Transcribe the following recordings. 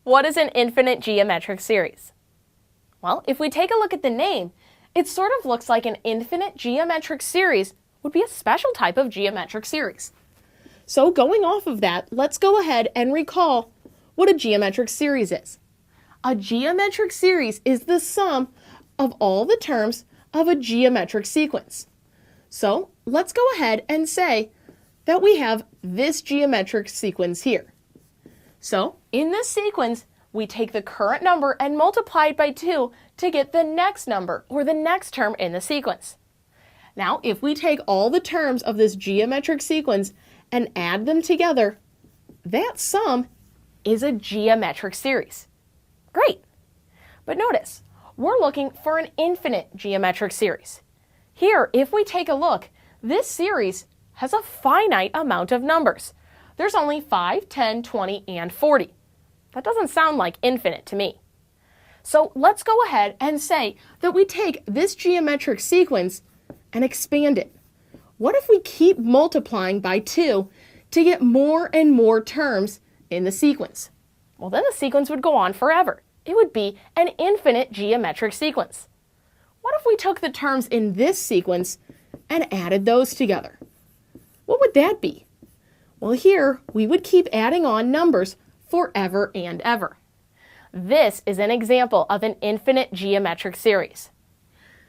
What is an infinite geometric series? Well, if we take a look at the name, it sort of looks like an infinite geometric series would be a special type of geometric series. So going off of that, let's go ahead and recall what a geometric series is. A geometric series is the sum of all the terms of a geometric sequence. So let's go ahead and say that we have this geometric sequence here. So in this sequence, we take the current number and multiply it by 2 to get the next number or the next term in the sequence. Now, if we take all the terms of this geometric sequence and add them together, that sum is a geometric series. Great. But notice, we're looking for an infinite geometric series. Here, if we take a look, this series has a finite amount of numbers. There's only 5, 10, 20, and 40. That doesn't sound like infinite to me. So let's go ahead and say that we take this geometric sequence and expand it. What if we keep multiplying by 2 to get more and more terms in the sequence? Well, then the sequence would go on forever. It would be an infinite geometric sequence. What if we took the terms in this sequence and added those together? What would that be? Well, here we would keep adding on numbers forever and ever. This is an example of an infinite geometric series.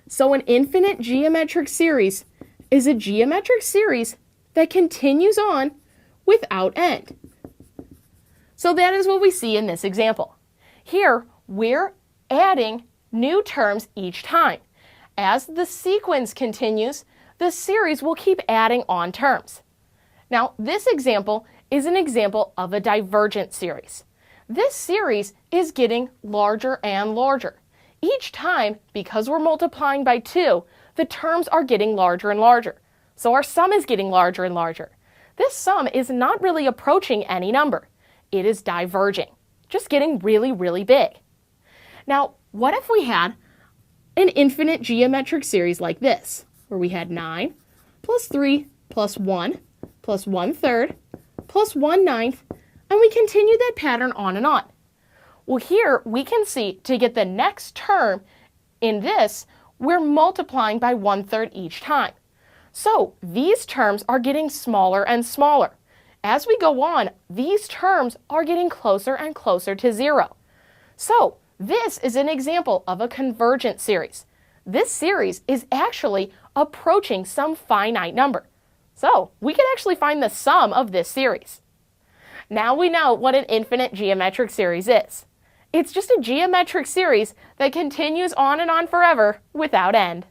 So an infinite geometric series is a geometric series that continues on without end. So that is what we see in this example. Here, we're adding new terms each time. As the sequence continues, the series will keep adding on terms. Now, this example is an example of a divergent series. This series is getting larger and larger. Each time, because we're multiplying by 2, the terms are getting larger and larger. So our sum is getting larger and larger. This sum is not really approaching any number. It is diverging, just getting really, really big. Now, what if we had an infinite geometric series like this, where we had 9 plus 3 plus 1 plus 1/3 plus 1/9, and we continue that pattern on and on. Well, here we can see to get the next term in this, we're multiplying by 1/3 each time. So these terms are getting smaller and smaller. As we go on, these terms are getting closer and closer to 0. So this is an example of a convergent series. This series is actually approaching some finite number. So we can actually find the sum of this series. Now we know what an infinite geometric series is. It's just a geometric series that continues on and on forever without end.